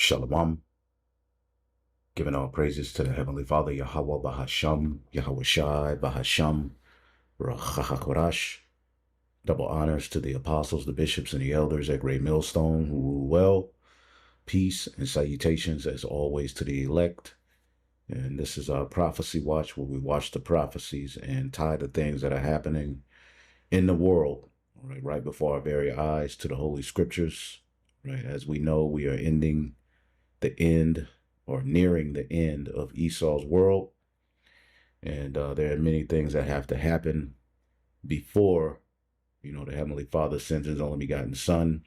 Shalom, giving all praises to the Heavenly Father, Yahweh Bahasham, Yahweh Shai Bahasham, Rachachakorash. Double honors to the apostles, the bishops, and the elders at Great Millstone who rule well. Peace and salutations, as always, to the elect. And this is our prophecy watch, where we watch the prophecies and tie the things that are happening in the world, right before our very eyes, to the Holy Scriptures. Right, as we know, we are ending the end or nearing the end of Esau's world. And there are many things that have to happen before, the Heavenly Father sends his only begotten Son.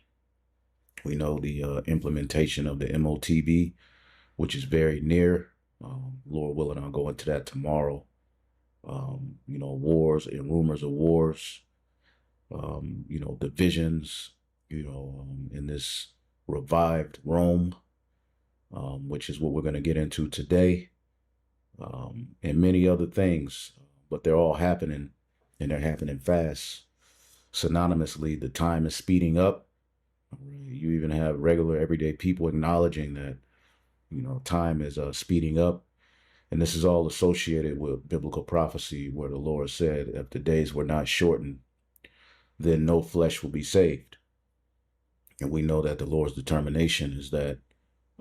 We know the implementation of the MOTB, which is very near. Lord willing, I'll go into that tomorrow. Wars and rumors of wars, divisions, in this revived Rome, which is what we're going to get into today, and many other things, but they're all happening, and they're happening fast. Synonymously, the time is speeding up. You even have regular everyday people acknowledging that, time is speeding up. And this is all associated with biblical prophecy, where the Lord said, if the days were not shortened, then no flesh will be saved. And we know that the Lord's determination is that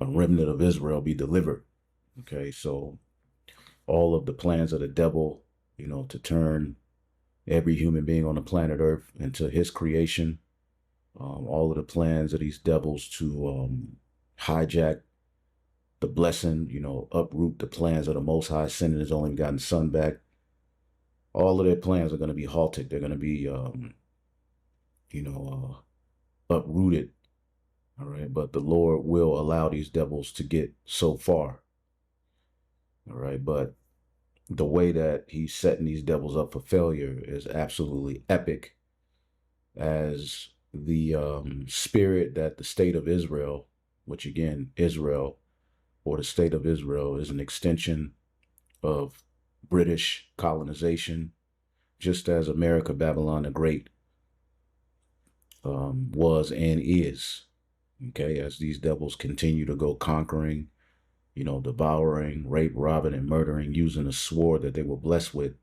a remnant of Israel be delivered. Okay, so all of the plans of the devil, to turn every human being on the planet Earth into his creation, all of the plans of these devils to hijack the blessing, uproot the plans of the Most High, sending his only begotten Son back. All of their plans are going to be halted. They're going to be, uprooted. All right. But the Lord will allow these devils to get so far. All right. But the way that he's setting these devils up for failure is absolutely epic, as the spirit that the state of Israel, which again, Israel, or the state of Israel, is an extension of British colonization, just as America, Babylon the Great, was and is. Okay, as these devils continue to go conquering, devouring, rape, robbing, and murdering, using a sword that they were blessed with.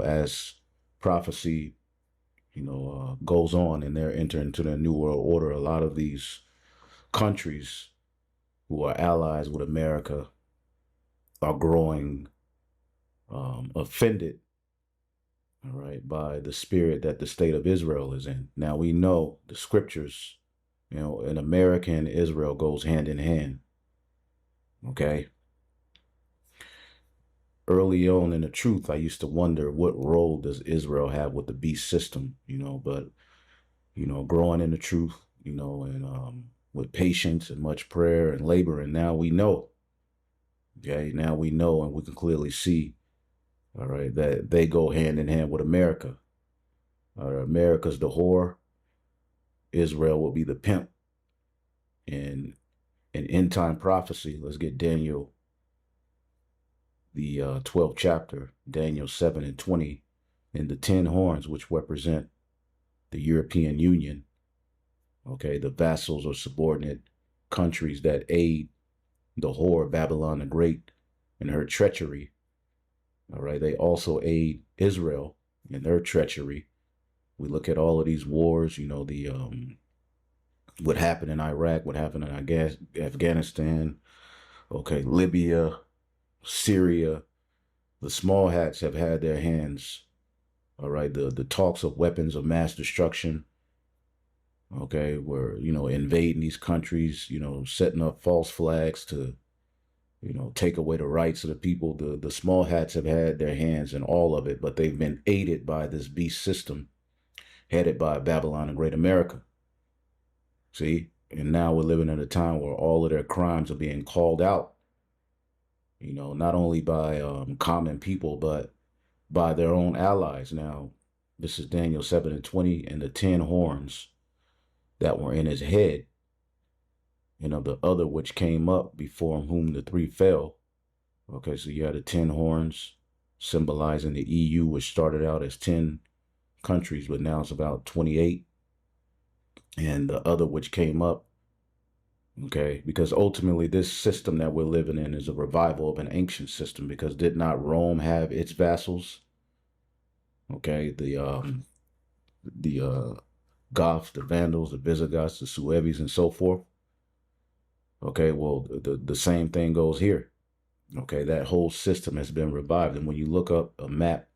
As prophecy, goes on, and they're entering into the New World Order, a lot of these countries who are allies with America are growing offended, all right, by the spirit that the state of Israel is in. Now we know the scriptures, in America and Israel goes hand in hand. Okay. Early on in the truth, I used to wonder, what role does Israel have with the beast system, but, growing in the truth, and with patience and much prayer and labor. And now we know, okay, now we know, and we can clearly see, all right, that they go hand in hand with America. America's the whore. Israel will be the pimp. And in end time prophecy, let's get Daniel, the 12th chapter, Daniel 7 and 20, and the 10 horns, which represent the European Union. Okay, the vassals or subordinate countries that aid the whore Babylon the Great in her treachery. All right, they also aid Israel in their treachery. We look at all of these wars, what happened in Iraq, what happened in Afghanistan, okay, Libya, Syria. The small hats have had their hands, all right, the talks of weapons of mass destruction, okay, we're, invading these countries, setting up false flags to, take away the rights of the people. The small hats have had their hands in all of it, but they've been aided by this beast system headed by Babylon and Great America. See, and now we're living in a time where all of their crimes are being called out, not only by common people, but by their own allies. Now, this is Daniel 7 and 20, and the 10 horns that were in his head, and of the other which came up before whom the 3 fell. Okay, so you had the 10 horns symbolizing the EU, which started out as 10 countries, but now it's about 28. And the other which came up Okay, because ultimately this system that we're living in is a revival of an ancient system. Because did not Rome have its vassals? Okay, the Goths, the Vandals, the Visigoths, the Sueves, and so forth. Okay, well the same thing goes here. Okay, that whole system has been revived, and when you look up a map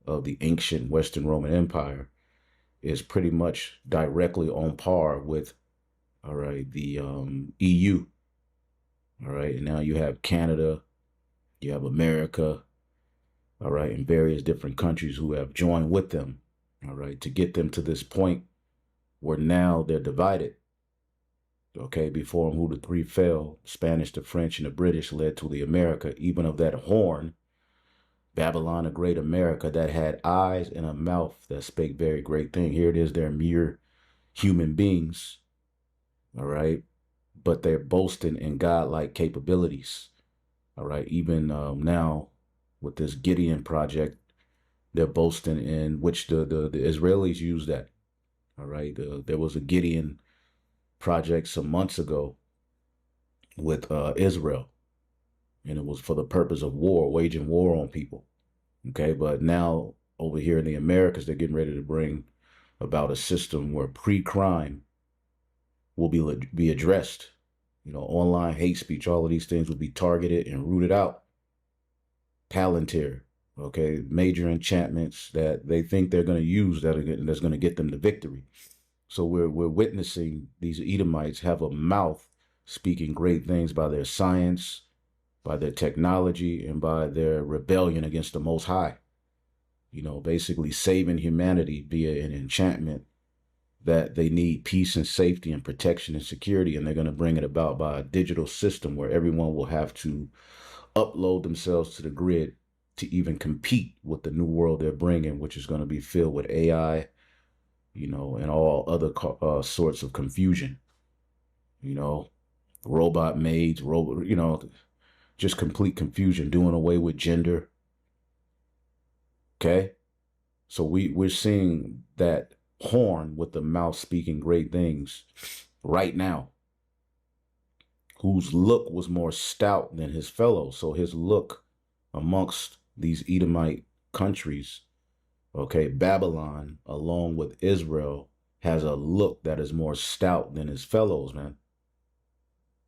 of the ancient Western Roman Empire, is pretty much directly on par with, all right, the EU. All right, and now you have Canada, you have America, all right, and various different countries who have joined with them, all right, to get them to this point where now they're divided. Okay, before who the three fell, Spanish, the French, and the British led to the America, even of that horn, Babylon, a great America that had eyes and a mouth that spake very great thing. Here it is, they're mere human beings, all right, but they're boasting in godlike capabilities, all right. Even now with this Gideon project, they're boasting in which the Israelis use that, all right. There was a Gideon project some months ago with Israel, and it was for the purpose of war, waging war on people. Okay, but now over here in the Americas, they're getting ready to bring about a system where pre-crime will be addressed. You know, online hate speech, all of these things will be targeted and rooted out. Palantir, okay, major enchantments that they think they're going to use that's going to get them the victory. So we're witnessing these Edomites have a mouth speaking great things by their science, by their technology, and by their rebellion against the Most High. You know, basically saving humanity via an enchantment that they need peace and safety and protection and security, and they're going to bring it about by a digital system where everyone will have to upload themselves to the grid to even compete with the new world they're bringing, which is going to be filled with AI, you know, and all other sorts of confusion, you know, robot maids, you know, just complete confusion, doing away with gender. Okay. So we're seeing that horn with the mouth speaking great things right now, whose look was more stout than his fellows. So his look amongst these Edomite countries, okay, Babylon, along with Israel, has a look that is more stout than his fellows, man.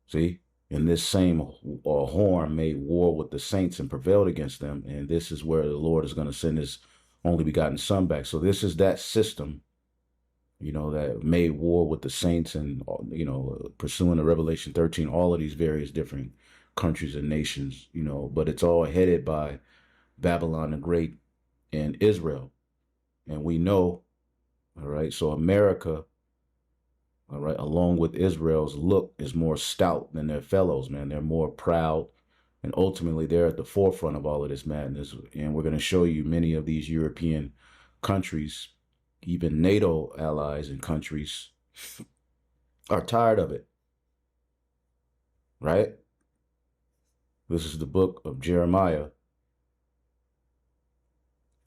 See? And this same horn made war with the saints and prevailed against them. And this is where the Lord is going to send his only begotten son back. So this is that system, you know, that made war with the saints and, you know, pursuing the Revelation 13, all of these various different countries and nations, you know, but it's all headed by Babylon the Great and Israel. And we know, all right, so America, all right, along with Israel's look is more stout than their fellows, man. They're more proud. And ultimately, they're at the forefront of all of this madness. And we're going to show you many of these European countries, even NATO allies and countries, are tired of it, right? This is the book of Jeremiah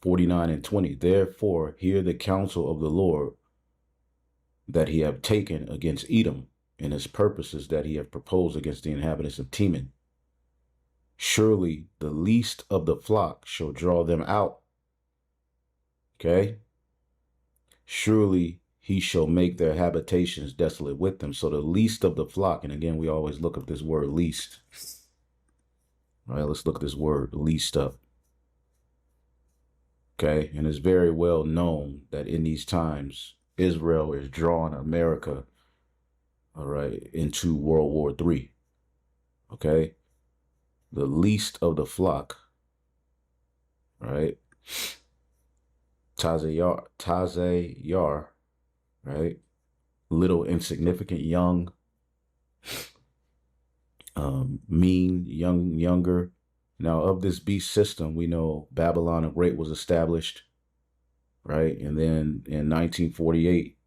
49 and 20. Therefore, hear the counsel of the Lord that he have taken against Edom, and his purposes that he have proposed against the inhabitants of Teman. Surely the least of the flock shall draw them out. Okay? Surely he shall make their habitations desolate with them. So the least of the flock, and again, we always look up this word least. All right, let's look at this word least up. Okay, and it's very well known that in these times, Israel is drawing America, all right, into World War III. Okay, the least of the flock, right? Tazayar, right? Little, insignificant, young, mean, younger. Now, of this beast system, we know Babylon the Great was established, right? And then in 1948,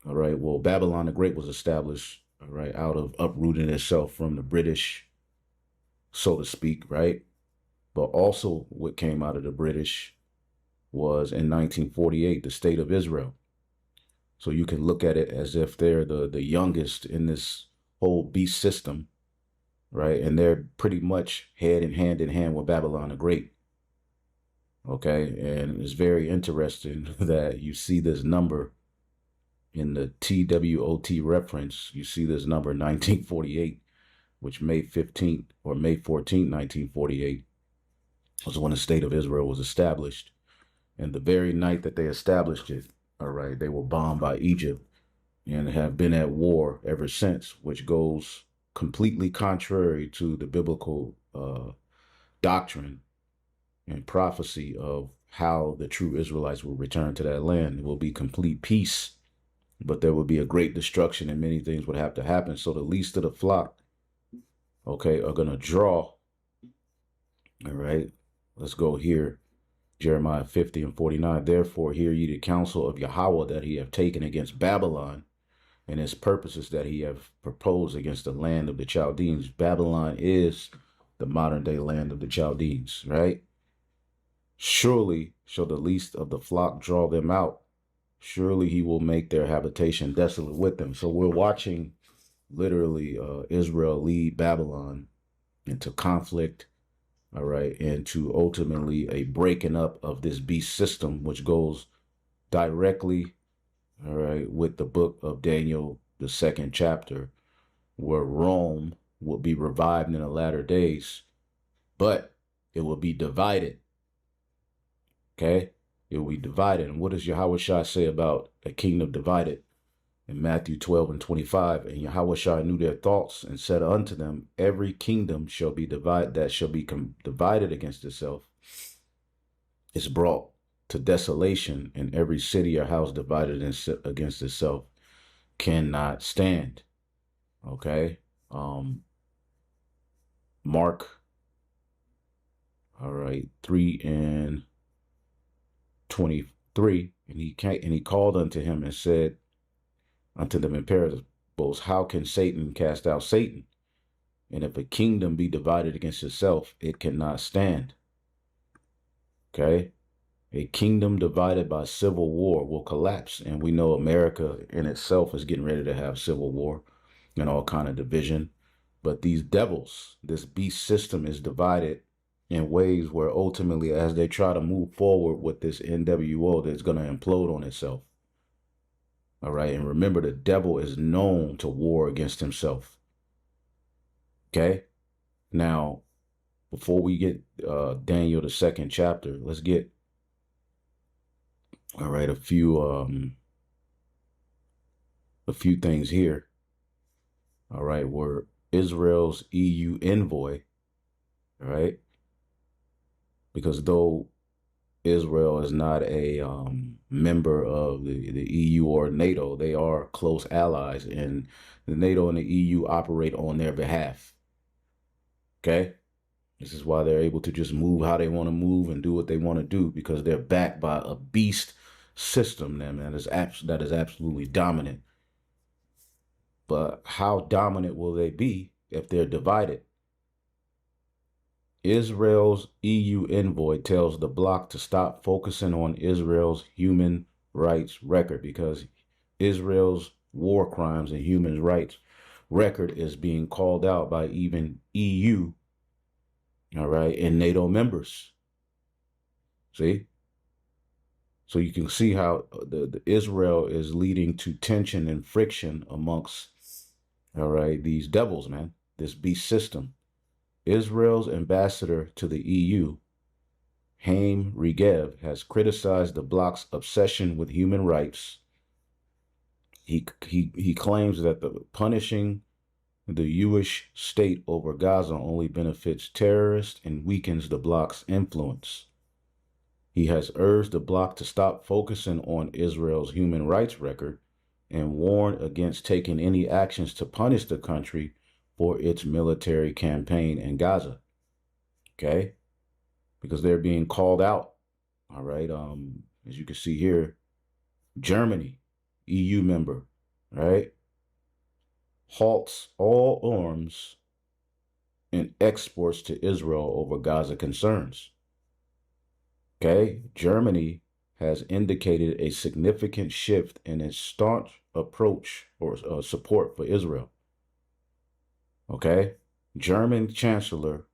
all right, well, Babylon the Great was established, all right, out of uprooting itself from the British, so to speak, right? But also what came out of the British was in 1948, the state of Israel. So you can look at it as if they're the youngest in this whole beast system, right? And they're pretty much hand in hand with Babylon the Great. Okay, and it's very interesting that you see this number in the TWOT reference. You see this number 1948, which May 15th or May 14th, 1948 was when the state of Israel was established. And the very night that they established it, all right, they were bombed by Egypt and have been at war ever since, which goes completely contrary to the biblical doctrine and prophecy of how the true Israelites will return to that land. It will be complete peace, but there will be a great destruction and many things would have to happen. So the least of the flock, okay, are going to draw. All right, let's go here. Jeremiah 50 and 49. Therefore, hear ye the counsel of Yahweh that he have taken against Babylon, and his purposes that he have proposed against the land of the Chaldeans. Babylon is the modern day land of the Chaldeans, right? Surely shall the least of the flock draw them out. Surely he will make their habitation desolate with them. So we're watching literally Israel lead Babylon into conflict, all right, and to ultimately a breaking up of this beast system, which goes directly, all right, with the book of Daniel, the 2nd chapter, where Rome will be revived in the latter days, but it will be divided. Okay, it will be divided. And what does Yahweh Shai say about a kingdom divided? In Matthew 12 and 25, and Yahweh Shai knew their thoughts and said unto them, every kingdom shall be divided, that shall be divided against itself, is brought to desolation, and every city or house divided against itself cannot stand. Okay. Mark, all right, 3 and 23, and he called unto him and said unto them in parables, how can Satan cast out Satan? And if a kingdom be divided against itself, it cannot stand. Okay, a kingdom divided by civil war will collapse, and we know America in itself is getting ready to have civil war and all kind of division. But these devils, this beast system is divided in ways where ultimately, as they try to move forward with this NWO, that's going to implode on itself. All right. And remember, the devil is known to war against himself. Okay. Now, before we get Daniel, the 2nd chapter, let's get, all right, a few things here. All right. Where Israel's EU envoy, all right, because though Israel is not a member of the EU or NATO, they are close allies, and the NATO and the EU operate on their behalf. Okay, this is why they're able to just move how they want to move and do what they want to do, because they're backed by a beast system that is absolutely dominant. But how dominant will they be if they're divided? Israel's EU envoy tells the bloc to stop focusing on Israel's human rights record, because Israel's war crimes and human rights record is being called out by even EU, all right, and NATO members. See? So you can see how the Israel is leading to tension and friction amongst, all right, these devils, man, this beast system. Israel's ambassador to the EU, Haim Regev, has criticized the bloc's obsession with human rights. He claims that the punishing the Jewish state over Gaza only benefits terrorists and weakens the bloc's influence. He has urged the bloc to stop focusing on Israel's human rights record and warned against taking any actions to punish the country for its military campaign in Gaza. Okay, because they're being called out. All right, as you can see here, Germany, EU member, right, halts all arms and exports to Israel over Gaza concerns. Okay, Germany has indicated a significant shift in its staunch approach or support for Israel. Okay. German Chancellor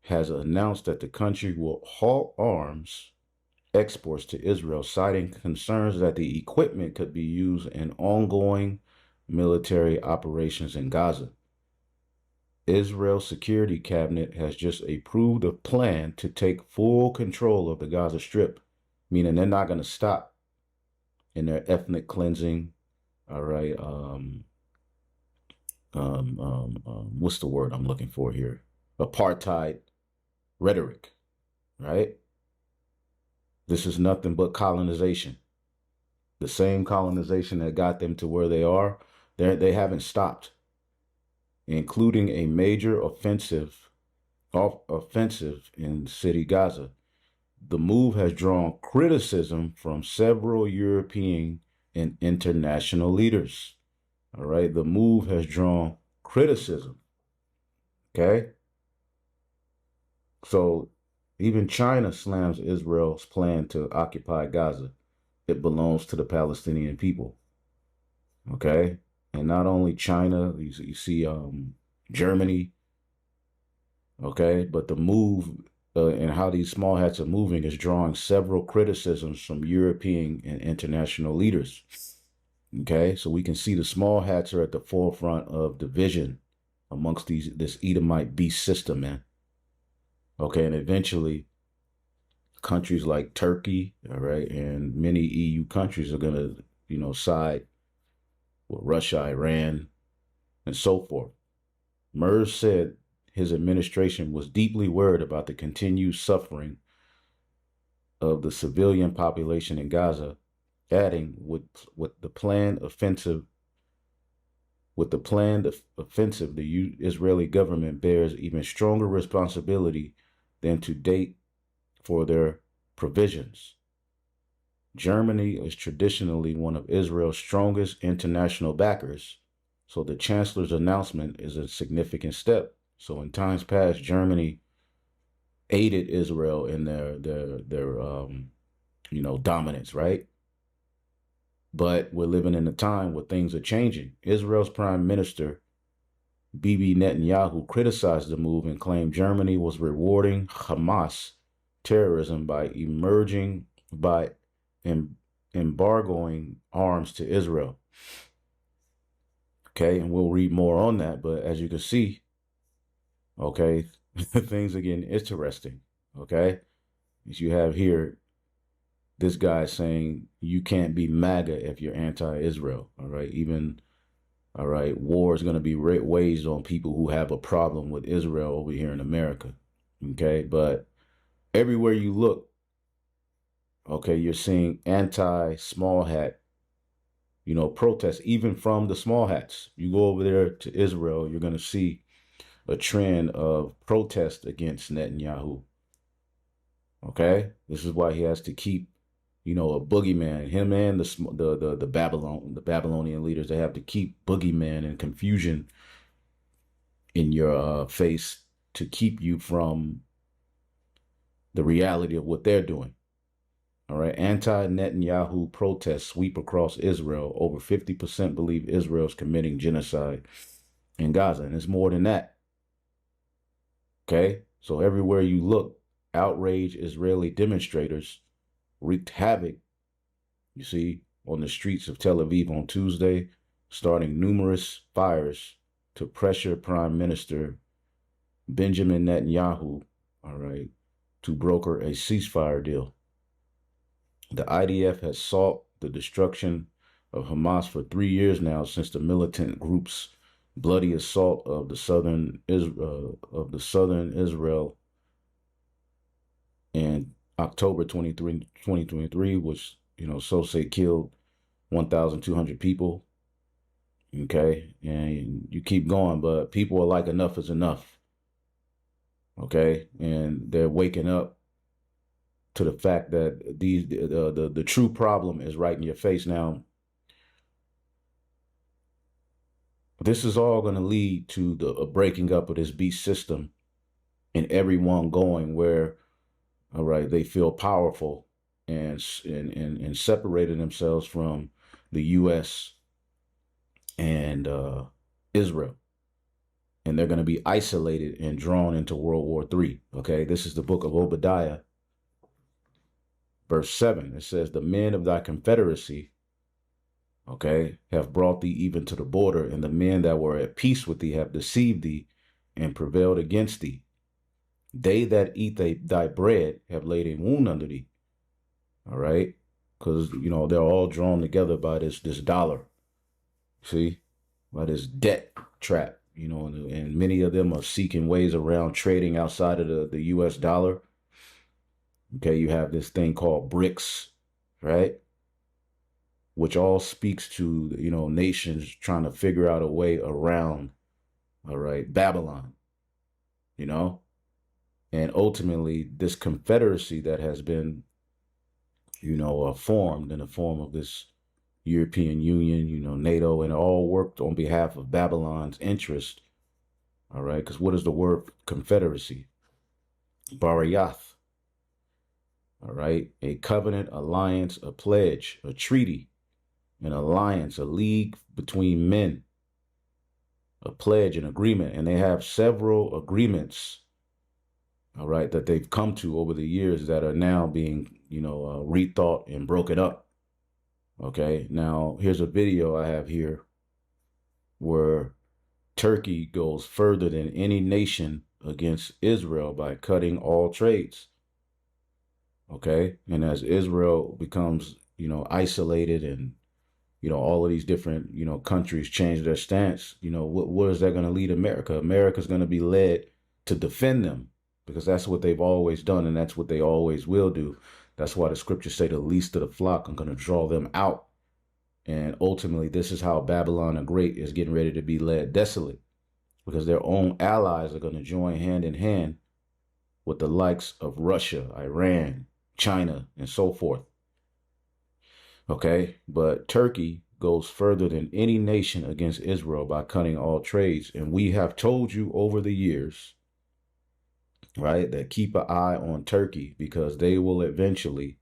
has announced that the country will halt arms exports to Israel, citing concerns that the equipment could be used in ongoing military operations in Gaza. Israel's security cabinet has just approved a plan to take full control of the Gaza Strip, meaning they're not going to stop in their ethnic cleansing. All right. What's the word I'm looking for here? Apartheid rhetoric, right? This is nothing but colonization. The same colonization that got them to where they are, they haven't stopped, including a major offensive in city Gaza. The move has drawn criticism from several European and international leaders. All right, the move has drawn criticism. Okay, so even China slams Israel's plan to occupy Gaza. It belongs to the Palestinian people. Okay, and not only China, you see Germany. Okay, but the move and how these small hats are moving is drawing several criticisms from European and international leaders. Okay, so we can see the small hats are at the forefront of division amongst this Edomite beast system, man. Okay, and eventually countries like Turkey, all right, and many EU countries are gonna, side with Russia, Iran, and so forth. Merz said his administration was deeply worried about the continued suffering of the civilian population in Gaza, adding with the planned offensive the Israeli government bears even stronger responsibility than to date for their provisions. Germany is traditionally one of Israel's strongest international backers, so the chancellor's announcement is a significant step. So in times past, Germany aided Israel in their dominance, right? But we're living in a time where things are changing. Israel's prime minister, Bibi Netanyahu, criticized the move and claimed Germany was rewarding Hamas terrorism by embargoing arms to Israel. Okay, and we'll read more on that. But as you can see, okay, things are getting interesting. Okay, as you have here, this guy saying you can't be MAGA if you're anti-Israel. All right, all right, war is going to be waged on people who have a problem with Israel over here in America. Okay, but everywhere you look, okay, you're seeing anti-small hat, protests, even from the small hats. You go over there to Israel, you're going to see a trend of protest against Netanyahu. Okay, this is why he has to keep, a boogeyman. Him and the Babylonian leaders, they have to keep boogeyman and confusion in your face to keep you from the reality of what they're doing. All right, anti-Netanyahu protests sweep across Israel. Over 50% believe Israel is committing genocide in Gaza, and it's more than that. Okay, so everywhere you look, outraged Israeli demonstrators wreaked havoc, you see, on the streets of Tel Aviv on Tuesday, starting numerous fires to pressure Prime Minister Benjamin Netanyahu, all right, to broker a ceasefire deal. The IDF has sought the destruction of Hamas for 3 years now, since the militant group's bloody assault of the southern Israel in October 2023, which so say killed 1,200 people. Okay, and you keep going, but people are like, enough is enough. Okay, and they're waking up to the fact that the true problem is right in your face now. This is all going to lead to the breaking up of this beast system, and everyone going where, all right, they feel powerful and separating themselves from the U.S. and Israel. and they're going to be isolated and drawn into World War III. Okay, this is the book of Obadiah, verse 7. It says, the men of thy confederacy, okay, have brought thee even to the border, and the men that were at peace with thee have deceived thee and prevailed against thee. They that eat thy bread have laid a wound under thee. All right, because, you know, they're all drawn together by this dollar. See, by this debt trap, you know, and many of them are seeking ways around trading outside of the US dollar. Okay, you have this thing called BRICS, right? Which all speaks to, you know, nations trying to figure out a way around, all right, Babylon, you know? And ultimately, this confederacy that has been, you know, formed in the form of this European Union, you know, NATO, and it all worked on behalf of Babylon's interest. All right, because what is the word confederacy? Barayath. All right, a covenant, alliance, a pledge, a treaty, an alliance, a league between men, a pledge, an agreement. And they have several agreements, all right, that they've come to over the years that are now being, you know, rethought and broken up. Okay, now here's a video I have here where Turkey goes further than any nation against Israel by cutting all trades. Okay, and as Israel becomes, you know, isolated, and, you know, all of these different, you know, countries change their stance, you know, what is that going to lead America? America's going to be led to defend them, because that's what they've always done, and that's what they always will do. That's why the scriptures say the least of the flock, I'm going to draw them out. And ultimately, this is how Babylon the Great is getting ready to be led desolate, because their own allies are going to join hand in hand with the likes of Russia, Iran, China, and so forth. Okay, but Turkey goes further than any nation against Israel by cutting all trades. And we have told you over the years, right, that keep an eye on Turkey, because they will eventually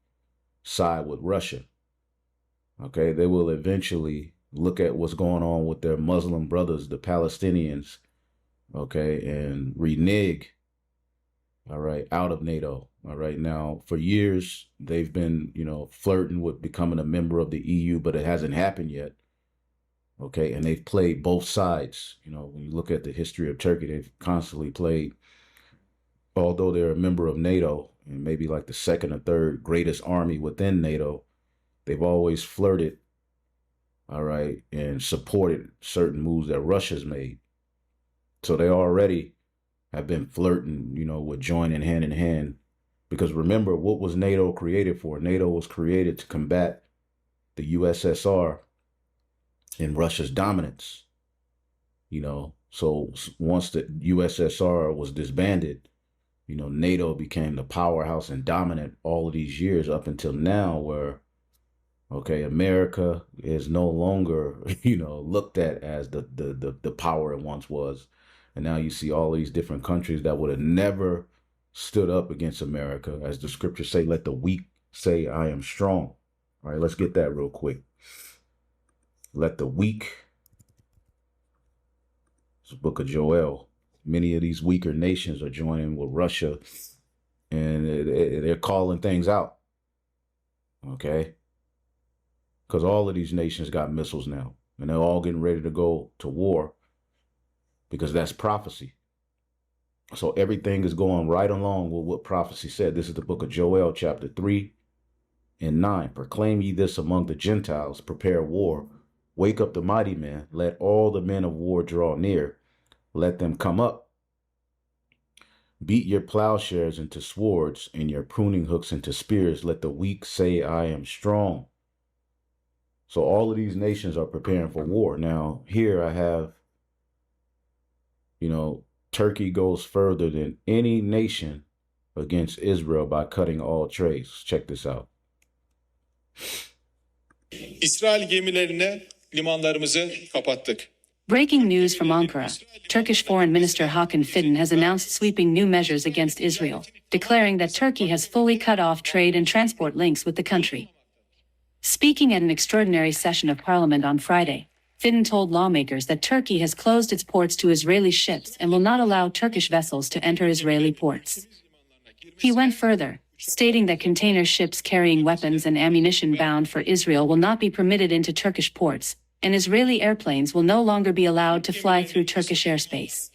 side with Russia. Okay, they will eventually look at what's going on with their Muslim brothers, the Palestinians, okay, and renege, all right, out of NATO. All right, now for years they've been, you know, flirting with becoming a member of the EU, but it hasn't happened yet. Okay, and they've played both sides. You know, when you look at the history of Turkey, they've constantly played, although they're a member of NATO and maybe like the second or third greatest army within NATO, they've always flirted, all right, and supported certain moves that Russia's made. So they already have been flirting, you know, with joining hand in hand. Because remember, what was NATO created for? NATO was created to combat the USSR and Russia's dominance. You know, so once the USSR was disbanded, you know, NATO became the powerhouse and dominant all of these years up until now, where, okay, America is no longer, you know, looked at as the power it once was. And now you see all these different countries that would have never stood up against America. As the scriptures say, let the weak say, I am strong. All right, let's get that real quick. Let the weak, it's the book of Joel. Many of these weaker nations are joining with Russia, and they're calling things out. Okay? Because all of these nations got missiles now, and they're all getting ready to go to war, because that's prophecy. So everything is going right along with what prophecy said. This is the book of Joel, chapter 3 and 9. Proclaim ye this among the Gentiles, prepare war, wake up the mighty men, let all the men of war draw near, let them come up. Beat your plowshares into swords and your pruning hooks into spears. Let the weak say, I am strong. So all of these nations are preparing for war. Now, here I have, you know, Turkey goes further than any nation against Israel by cutting all trades. Check this out. İsrail gemilerine limanlarımızı kapattık. Breaking news from Ankara. Turkish Foreign Minister Hakan Fidan has announced sweeping new measures against Israel, declaring that Turkey has fully cut off trade and transport links with the country. Speaking at an extraordinary session of parliament on Friday, Fitton told lawmakers that Turkey has closed its ports to Israeli ships and will not allow Turkish vessels to enter Israeli ports. He went further, stating that container ships carrying weapons and ammunition bound for Israel will not be permitted into Turkish ports, and Israeli airplanes will no longer be allowed to fly through Turkish airspace.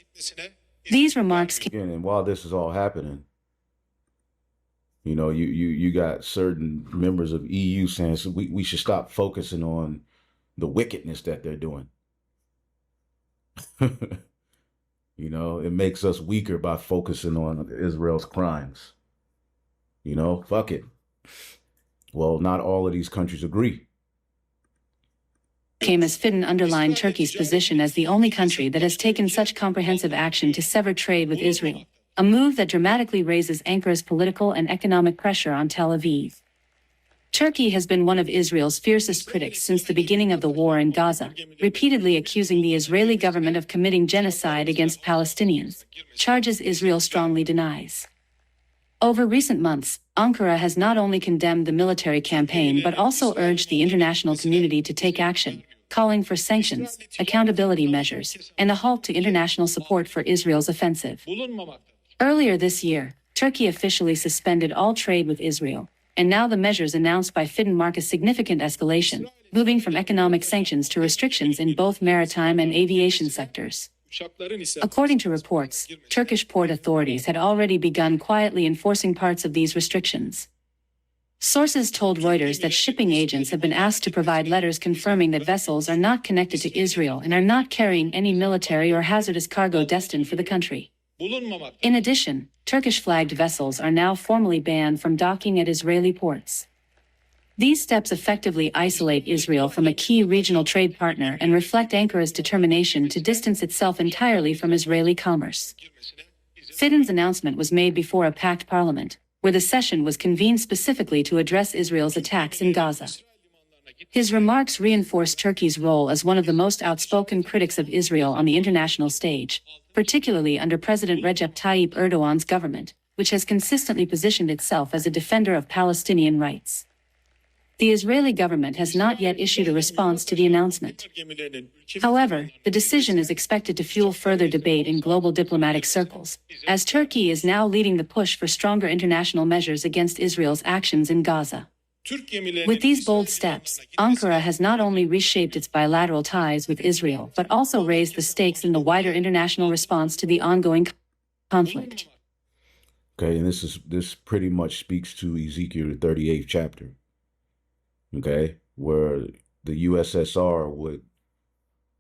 These remarks came. And while this is all happening, you got certain members of EU saying so we should stop focusing on the wickedness that they're doing. It makes us weaker by focusing on Israel's crimes. Fuck it. Well, not all of these countries agree. Came as Fitton underlined Turkey's position as the only country that has taken such comprehensive action to sever trade with Israel, a move that dramatically raises Ankara's political and economic pressure on Tel Aviv. Turkey has been one of Israel's fiercest critics since the beginning of the war in Gaza, repeatedly accusing the Israeli government of committing genocide against Palestinians, charges Israel strongly denies. Over recent months, Ankara has not only condemned the military campaign but also urged the international community to take action, calling for sanctions, accountability measures, and a halt to international support for Israel's offensive. Earlier this year, Turkey officially suspended all trade with Israel, and now the measures announced by Fitton mark a significant escalation, moving from economic sanctions to restrictions in both maritime and aviation sectors. According to reports, Turkish port authorities had already begun quietly enforcing parts of these restrictions. Sources told Reuters that shipping agents have been asked to provide letters confirming that vessels are not connected to Israel and are not carrying any military or hazardous cargo destined for the country. In addition, Turkish-flagged vessels are now formally banned from docking at Israeli ports. These steps effectively isolate Israel from a key regional trade partner and reflect Ankara's determination to distance itself entirely from Israeli commerce. Fitton's announcement was made before a packed parliament, where the session was convened specifically to address Israel's attacks in Gaza. His remarks reinforced Turkey's role as one of the most outspoken critics of Israel on the international stage, particularly under President Recep Tayyip Erdogan's government, which has consistently positioned itself as a defender of Palestinian rights. The Israeli government has not yet issued a response to the announcement. However, the decision is expected to fuel further debate in global diplomatic circles, as Turkey is now leading the push for stronger international measures against Israel's actions in Gaza. With these bold steps, Ankara has not only reshaped its bilateral ties with Israel but also raised the stakes in the wider international response to the ongoing conflict. Okay, and this pretty much speaks to Ezekiel, the 38th chapter. Okay, where the USSR would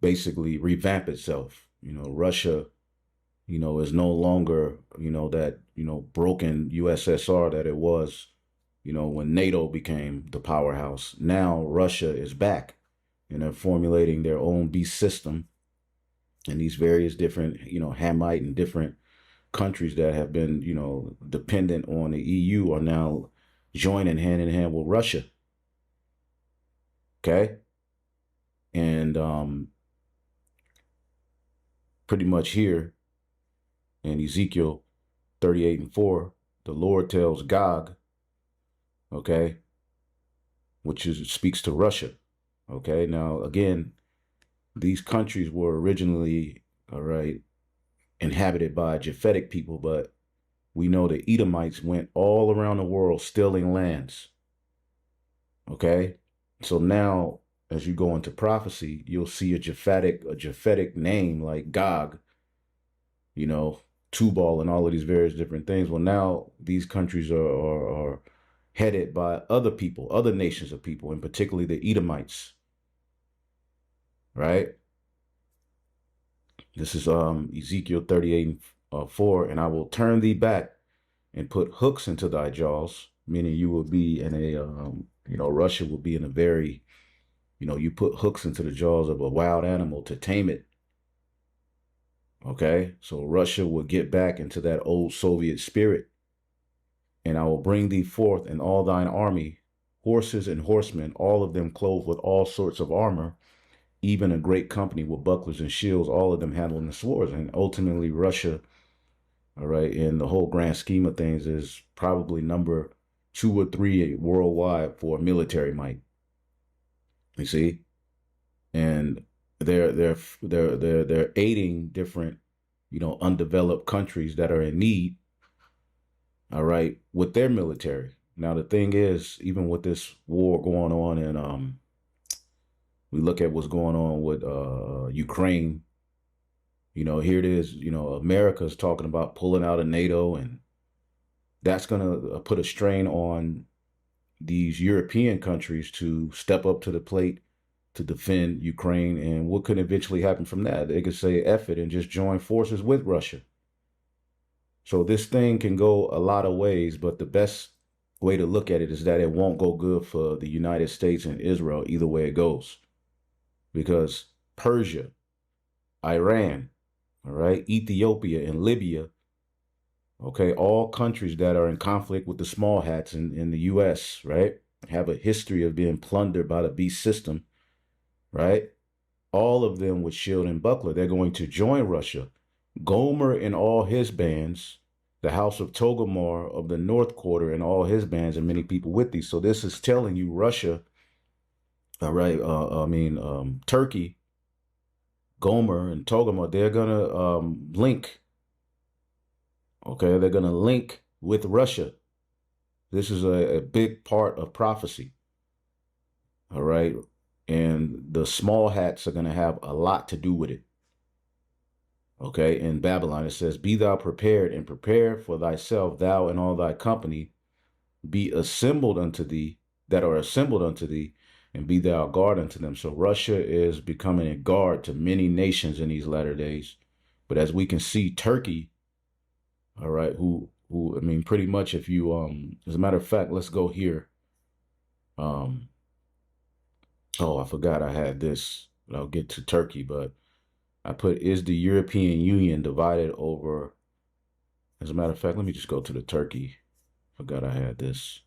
basically revamp itself. Russia, is no longer, that, broken USSR that it was, when NATO became the powerhouse. Now Russia is back, and they're formulating their own beast system. And these various different, Hamite and different countries that have been, dependent on the EU are now joining hand in hand with Russia. Okay. And pretty much here in Ezekiel 38:4, the Lord tells Gog, okay, speaks to Russia. Okay. Now, again, these countries were originally, all right, inhabited by Japhetic people, but we know the Edomites went all around the world stealing lands. Okay. So now, as you go into prophecy, you'll see a Japhetic name like Gog, Tubal, and all of these various different things. Well, now these countries are headed by other people, other nations of people, and particularly the Edomites. Right? This is Ezekiel 38:4, and I will turn thee back and put hooks into thy jaws, meaning you will be in a Russia will be in a very, you put hooks into the jaws of a wild animal to tame it. Okay, so Russia will get back into that old Soviet spirit. And I will bring thee forth in all thine army, horses and horsemen, all of them clothed with all sorts of armor, even a great company with bucklers and shields, all of them handling the swords. And ultimately Russia, all right, in the whole grand scheme of things, is probably number 2 or 3 worldwide for military might. You see? And they're aiding different, undeveloped countries that are in need, all right, with their military. Now the thing is, even with this war going on, and we look at what's going on with Ukraine. Here it is. America's talking about pulling out of NATO, and that's going to put a strain on these European countries to step up to the plate to defend Ukraine. And what could eventually happen from that? They could say F it and just join forces with Russia. So this thing can go a lot of ways, but the best way to look at it is that it won't go good for the United States and Israel either way it goes. Because Persia, Iran, all right, Ethiopia and Libya, okay, all countries that are in conflict with the small hats in the US, right, have a history of being plundered by the beast system, right? All of them with shield and buckler, they're going to join Russia. Gomer and all his bands, the House of Togomar of the North Quarter and all his bands, and many people with these. So this is telling you Russia, all right, Turkey, Gomer and Togomar, they're going to link. Okay, they're going to link with Russia. This is a big part of prophecy. All right. And the small hats are going to have a lot to do with it. Okay. In Babylon, it says, be thou prepared and prepare for thyself, thou and all thy company, be assembled unto thee, that are assembled unto thee, and be thou a guard unto them. So Russia is becoming a guard to many nations in these latter days. But as we can see, Turkey, all right, I mean, pretty much if you, as a matter of fact, let's go here. Oh, I forgot I had this, but I'll get to Turkey, but I put, is the European Union divided over, as a matter of fact, let me just go to the Turkey. Forgot I had this.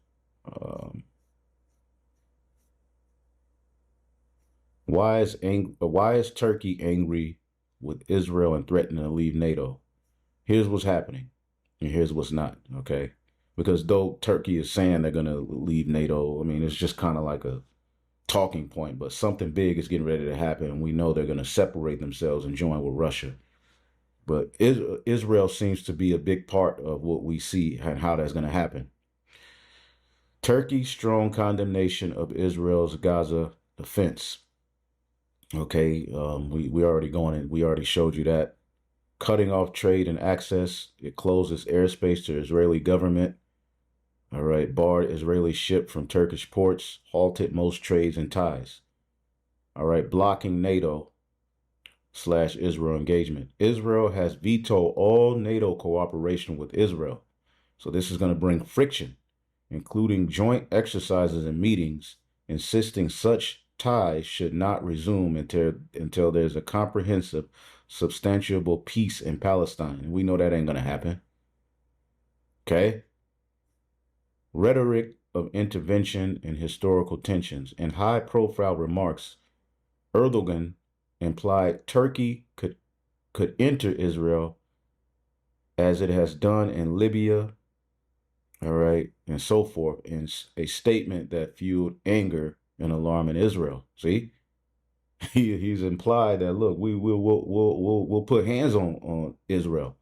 Why is Turkey angry with Israel and threatening to leave NATO? Here's what's happening. And here's what's not, okay? Because though Turkey is saying they're going to leave NATO, I mean, it's just kind of like a talking point, but something big is getting ready to happen. And we know they're going to separate themselves and join with Russia. But Israel seems to be a big part of what we see and how that's going to happen. Turkey's strong condemnation of Israel's Gaza offense. Okay, we already showed you that. Cutting off trade and access. It closes airspace to Israeli government. All right, barred Israeli ship from Turkish ports, halted most trades and ties. All right, blocking NATO/Israel engagement. Israel has vetoed all NATO cooperation with Israel. So this is going to bring friction, including joint exercises and meetings, insisting such ties should not resume until there's a comprehensive, substantiable peace in Palestine. And we know that ain't going to happen. Okay? Rhetoric of intervention and historical tensions. In high-profile remarks, Erdogan implied Turkey could enter Israel as it has done in Libya, all right, and so forth, in a statement that fueled anger and alarm in Israel. See, he's implied that, look, we'll put hands on Israel.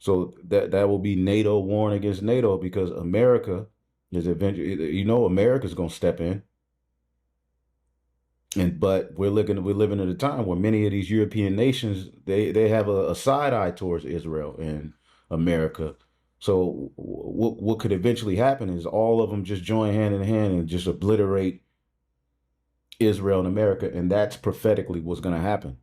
So that will be NATO warring against NATO, because America is eventually, America's going to step in. But we're living at a time where many of these European nations, they have a side eye towards Israel and America. So what could eventually happen is all of them just join hand in hand and just obliterate Israel and America. And that's prophetically what's going to happen.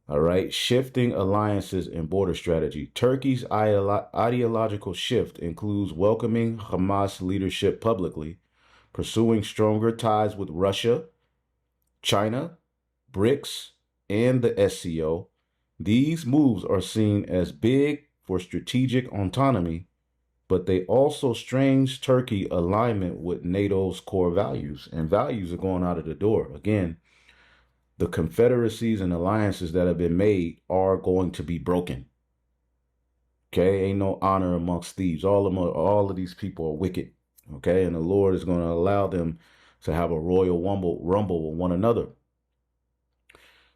All right. Shifting alliances and border strategy. Turkey's ideological shift includes welcoming Hamas leadership publicly, pursuing stronger ties with Russia, China, BRICS, and the SCO. These moves are seen as big for strategic autonomy, but they also strain Turkey alignment with NATO's core values, and values are going out of the door. Again, the confederacies and alliances that have been made are going to be broken. Okay, ain't no honor amongst thieves. All of these people are wicked. Okay, and the Lord is going to allow them to have a royal rumble with one another.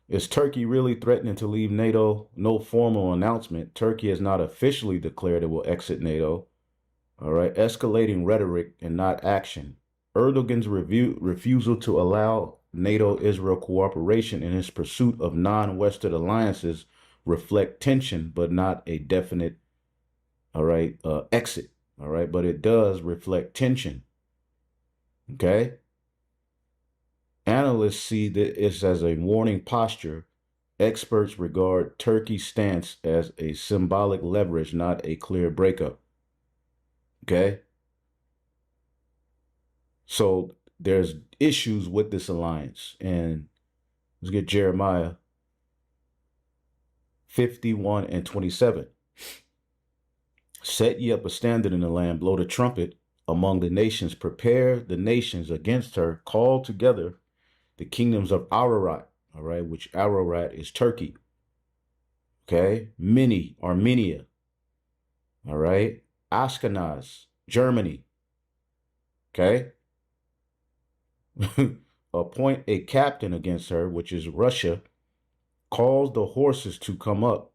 Is Turkey really threatening to leave NATO? No formal announcement. Turkey has not officially declared it will exit NATO. All right. Escalating rhetoric and not action. Erdogan's refusal to allow NATO-Israel cooperation in his pursuit of non-Western alliances reflect tension, but not a definite, all right, exit. All right. But it does reflect tension. Okay. Analysts see this as a warning posture. Experts regard Turkey's stance as a symbolic leverage, not a clear breakup. Okay? So there's issues with this alliance. And let's get Jeremiah 51 and 27. Set ye up a standard in the land, blow the trumpet among the nations, prepare the nations against her, call together the kingdoms of Ararat, all right, which Ararat is Turkey. Okay, Mini, Armenia, all right, Ashkenaz, Germany. Okay, appoint a captain against her, which is Russia. Cause the horses to come up,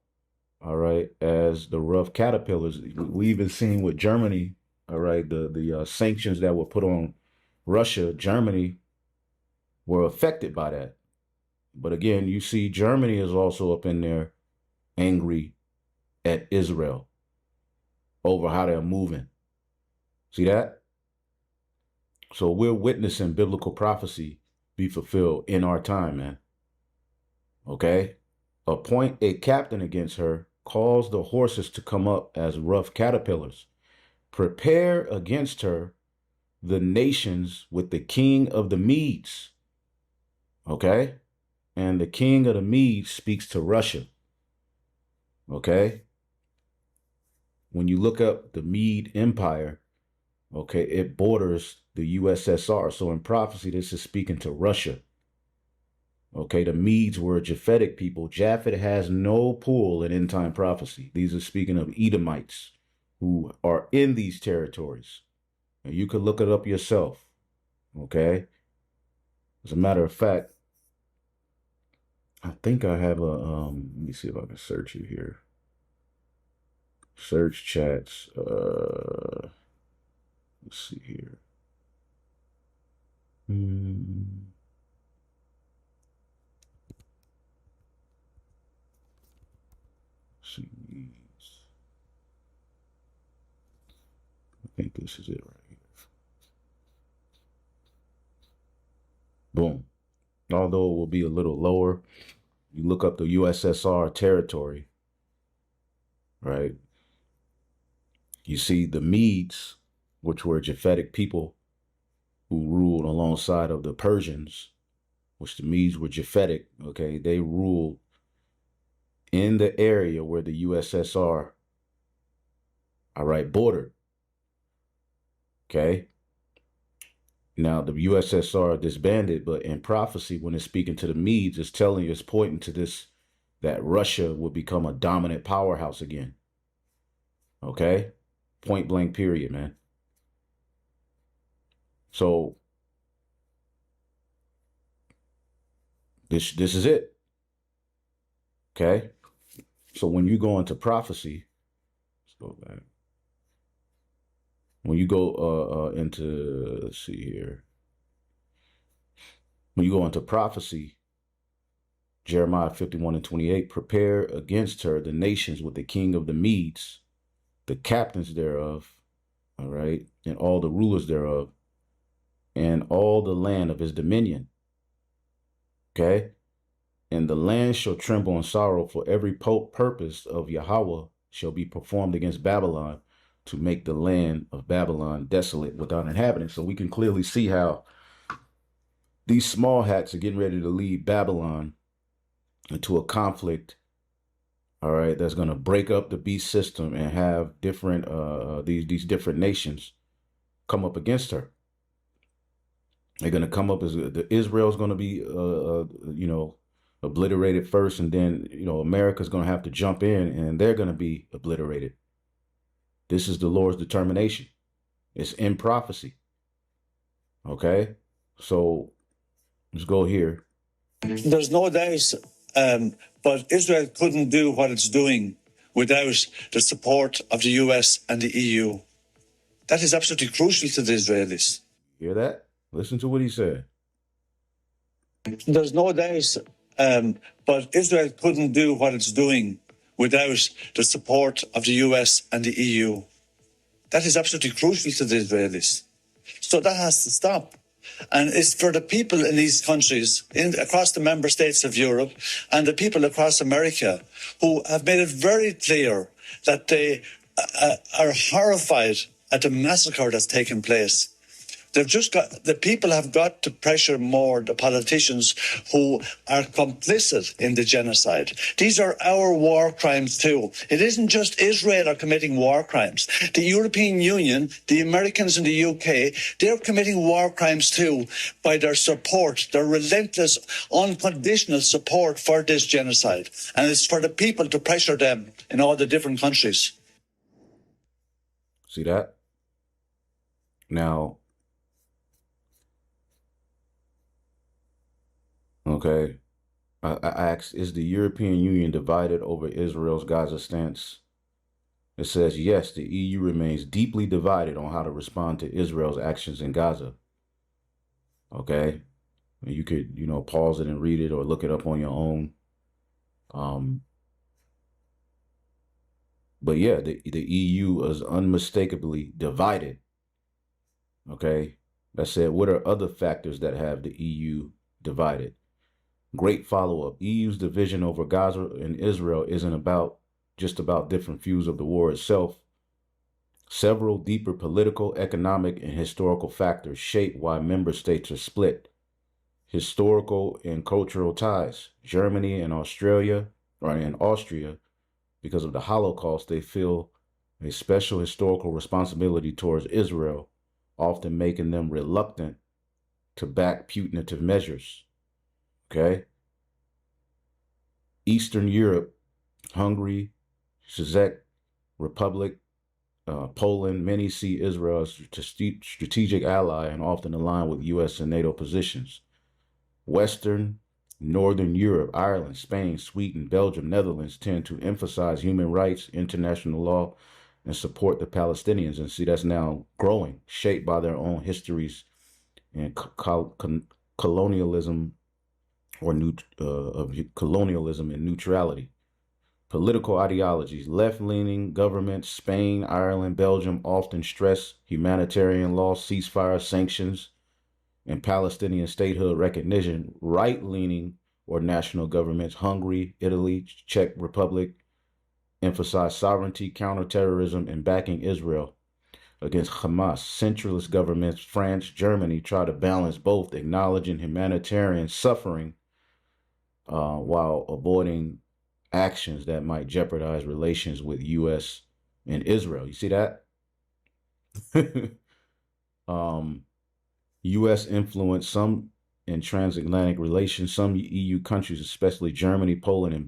all right, as the rough caterpillars. We even seen with Germany, all right, the sanctions that were put on Russia, Germany were affected by that. But again, you see Germany is also up in there angry at Israel over how they're moving. See that? So we're witnessing biblical prophecy be fulfilled in our time, man. Okay? Appoint a captain against her, cause the horses to come up as rough caterpillars. Prepare against her the nations with the king of the Medes. Okay? And the king of the Medes speaks to Russia. Okay? When you look up the Mede Empire, okay, it borders the USSR. So in prophecy, this is speaking to Russia. Okay, the Medes were a Japhetic people. Japhet has no pull in end time prophecy. These are speaking of Edomites who are in these territories. And you could look it up yourself. Okay? As a matter of fact, I think I have a, let me see if I can search it here. Search chats. Let's see here. See. I think this is it right here. Boom. Although it will be a little lower, you look up the USSR territory, right? You see the Medes, which were Japhetic people who ruled alongside of the Persians, which the Medes were Japhetic, okay? They ruled in the area where the USSR, all right, bordered, okay? Now, the USSR disbanded, but in prophecy, when it's speaking to the Medes, it's telling you, it's pointing to this, that Russia will become a dominant powerhouse again. Okay? Point blank period, man. So, this is it. Okay? So when you go into prophecy, let's go back. When you go into, let's see here. When you go into prophecy, Jeremiah 51 and 28, prepare against her the nations with the king of the Medes, the captains thereof, all right, and all the rulers thereof, and all the land of his dominion. Okay? And the land shall tremble in sorrow, for every purpose of Yahweh shall be performed against Babylon, to make the land of Babylon desolate without inhabitants. So we can clearly see how these small hats are getting ready to lead Babylon into a conflict, all right, that's going to break up the beast system and have different, these different nations come up against her. They're going to come up as Israel's going to be, you know, obliterated first, and then, you know, America's going to have to jump in and they're going to be obliterated. This is the Lord's determination. It's in prophecy. Okay? So let's go here. There's no doubt, but Israel couldn't do what it's doing without the support of the US and the EU. That is absolutely crucial to the Israelis. Hear that? Listen to what he said. There's no doubt, but Israel couldn't do what it's doing without the support of the US and the EU. That is absolutely crucial to the Israelis. So that has to stop. And it's for the people in these countries, across the member states of Europe, and the people across America, who have made it very clear that they are horrified at the massacre that's taken place. The people have got to pressure more the politicians who are complicit in the genocide. These are our war crimes too. It isn't just Israel are committing war crimes. The European Union, the Americans and the UK, they're committing war crimes too by their support, their relentless, unconditional support for this genocide. And it's for the people to pressure them in all the different countries. See that? Now, okay, I asked, is the European Union divided over Israel's Gaza stance? It says, yes, the EU remains deeply divided on how to respond to Israel's actions in Gaza. Okay, you could, pause it and read it or look it up on your own. But yeah, the EU is unmistakably divided. Okay, that said, what are other factors that have the EU divided? Great follow-up. EU's division over Gaza and Israel isn't just about different views of the war itself. Several deeper political, economic, and historical factors shape why member states are split. Historical and cultural ties. Germany and Austria, because of the Holocaust, they feel a special historical responsibility towards Israel, often making them reluctant to back punitive measures. Okay. Eastern Europe, Hungary, Czech Republic, Poland, many see Israel as a strategic ally and often aligned with U.S. and NATO positions. Western, Northern Europe, Ireland, Spain, Sweden, Belgium, Netherlands tend to emphasize human rights, international law, and support the Palestinians. And see, that's now growing, shaped by their own histories and colonialism of colonialism and neutrality. Political ideologies. Left-leaning governments, Spain, Ireland, Belgium, often stress humanitarian law, ceasefire, sanctions, and Palestinian statehood recognition. Right-leaning or national governments, Hungary, Italy, Czech Republic, emphasize sovereignty, counterterrorism, and backing Israel against Hamas. Centralist governments, France, Germany, try to balance both, acknowledging humanitarian suffering while avoiding actions that might jeopardize relations with U.S. and Israel. You see that? U.S. influence some in transatlantic relations. Some EU countries, especially Germany, Poland, and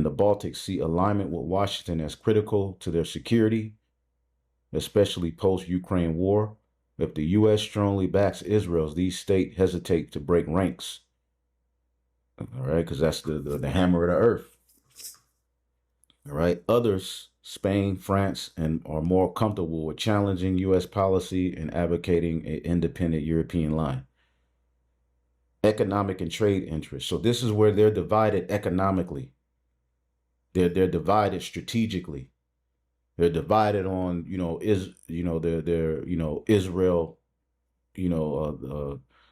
the Baltics, see alignment with Washington as critical to their security, especially post-Ukraine war. If the U.S. strongly backs Israel, these states hesitate to break ranks. All right, because that's the hammer of the earth. All right, others, Spain, France, are more comfortable with challenging U.S. policy and advocating an independent European line. Economic and trade interests. So this is where they're divided economically. They're divided strategically. They're divided on Israel,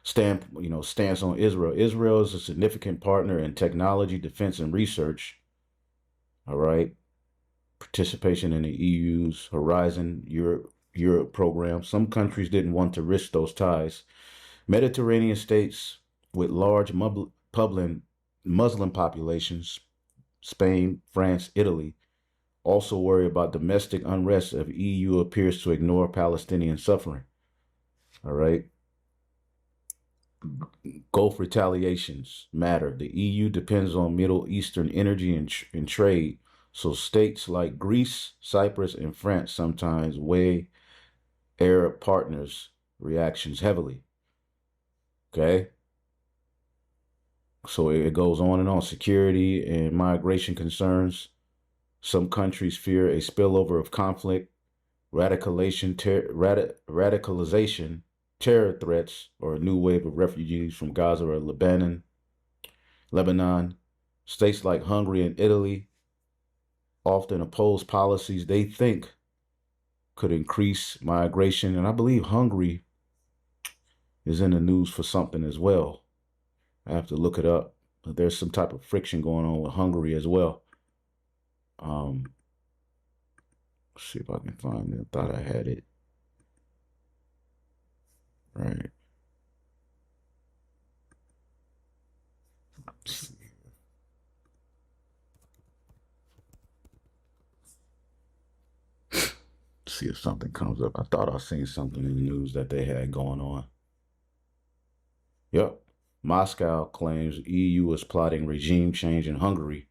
stance on Israel. Israel is a significant partner in technology, defense, and research. All right. Participation in the EU's Horizon Europe program. Some countries didn't want to risk those ties. Mediterranean states with large Muslim populations, Spain, France, Italy, also worry about domestic unrest if EU appears to ignore Palestinian suffering. All right. Gulf retaliations matter. The EU depends on Middle Eastern energy and trade, so states like Greece, Cyprus, and France sometimes weigh Arab partners' reactions heavily. Okay. So it goes on and on. Security and migration concerns. Some countries fear a spillover of conflict, radicalization, terror threats, or a new wave of refugees from Gaza or Lebanon. States like Hungary and Italy often oppose policies they think could increase migration. And I believe Hungary is in the news for something as well. I have to look it up. But there's some type of friction going on with Hungary as well. Let's see if I can find it. I thought I had it. Right. See if something comes up. I thought I seen something in the news that they had going on. Yep. Moscow claims EU is plotting regime change in Hungary.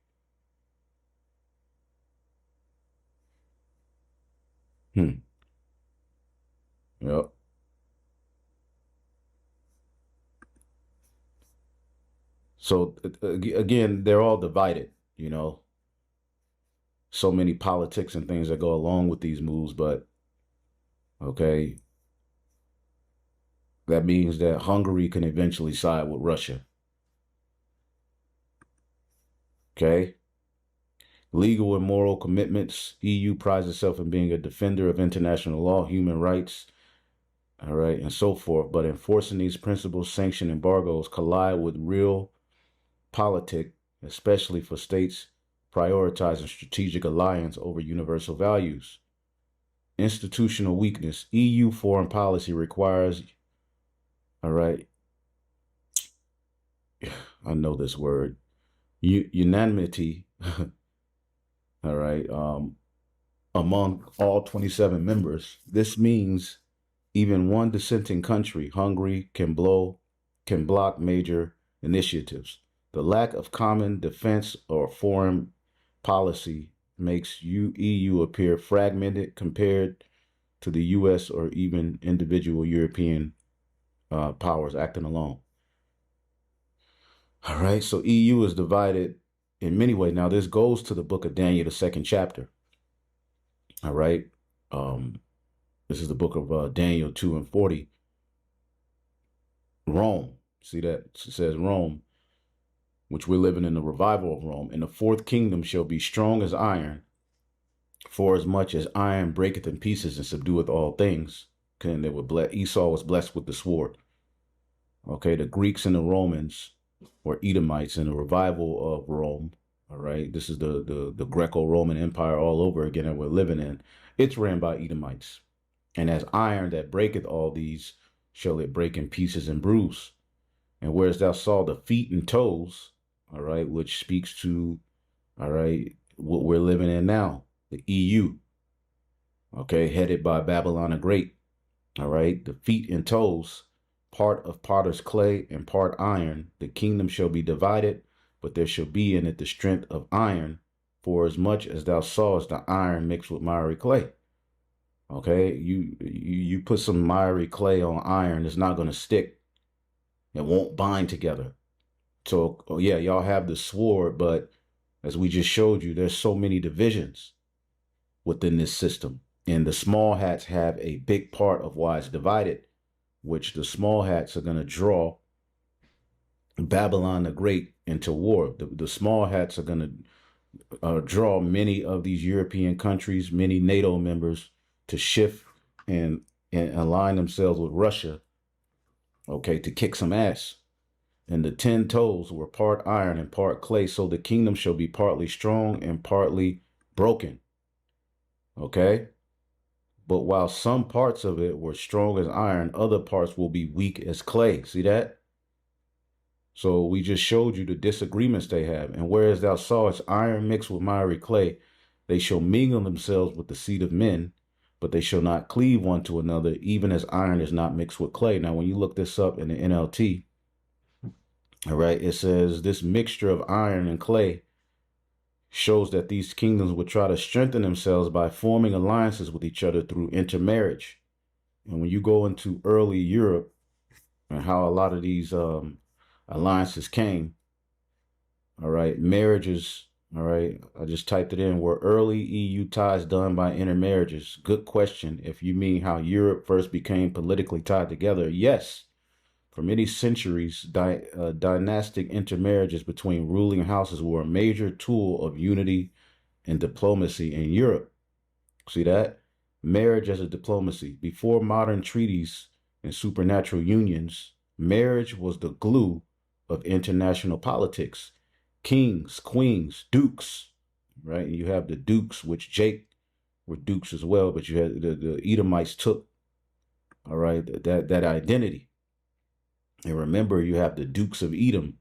Yep. So again, they're all divided, you know. So many politics and things that go along with these moves, but okay, that means that Hungary can eventually side with Russia. Okay. Legal and moral commitments. EU prides itself in being a defender of international law, human rights, all right, and so forth. But enforcing these principles, sanction embargoes collide with real politic, especially for states prioritizing strategic alliance over universal values. Institutional weakness. EU foreign policy requires, all right, I know this word, unanimity, all right, among all 27 members. This means even one dissenting country, Hungary, can block major initiatives. The lack of common defense or foreign policy makes EU appear fragmented compared to the US or even individual European powers acting alone. All right, so EU is divided in many ways. Now, this goes to the book of Daniel, the 2nd chapter. All right. This is the book of Daniel 2 and 40. Rome. See that? It says Rome, which we're living in the revival of Rome. And the fourth kingdom shall be strong as iron, for as much as iron breaketh in pieces and subdueth all things. Okay, and they were Esau was blessed with the sword. Okay, the Greeks and the Romans or Edomites in the revival of Rome. All right, this is the Greco-Roman Empire all over again that we're living in. It's ran by Edomites. And as iron that breaketh all these, shall it break in pieces and bruise. And whereas thou saw the feet and toes, all right, which speaks to, all right, what we're living in now, the EU, okay, headed by Babylon the Great, all right, the feet and toes, part of potter's clay and part iron, the kingdom shall be divided, but there shall be in it the strength of iron, for as much as thou sawest the iron mixed with miry clay. Okay, you put some miry clay on iron, it's not going to stick. It won't bind together. So, yeah, y'all have the sword, but as we just showed you, there's so many divisions within this system. And the small hats have a big part of why it's divided, which the small hats are going to draw Babylon the Great into war. The small hats are going to draw many of these European countries, many NATO members, to shift and align themselves with Russia, okay, to kick some ass. And the 10 toes were part iron and part clay, so the kingdom shall be partly strong and partly broken. Okay? But while some parts of it were strong as iron, other parts will be weak as clay. See that? So we just showed you the disagreements they have. And whereas thou sawest iron mixed with miry clay, they shall mingle themselves with the seed of men, but they shall not cleave one to another, even as iron is not mixed with clay. Now, when you look this up in the NLT, all right, it says this mixture of iron and clay shows that these kingdoms would try to strengthen themselves by forming alliances with each other through intermarriage. And when you go into early Europe, and how a lot of these alliances came. All right, marriages. All right, I just typed it in. Were early EU ties done by intermarriages? Good question. If you mean how Europe first became politically tied together, yes. For many centuries, dynastic intermarriages between ruling houses were a major tool of unity and diplomacy in Europe. See that? Marriage as a diplomacy. Before modern treaties and supernatural unions, marriage was the glue of international politics. Kings, queens, dukes, right? And you have the dukes, which Jake were dukes as well, but you had the Edomites took, all right, that identity. And remember, you have the Dukes of Edom.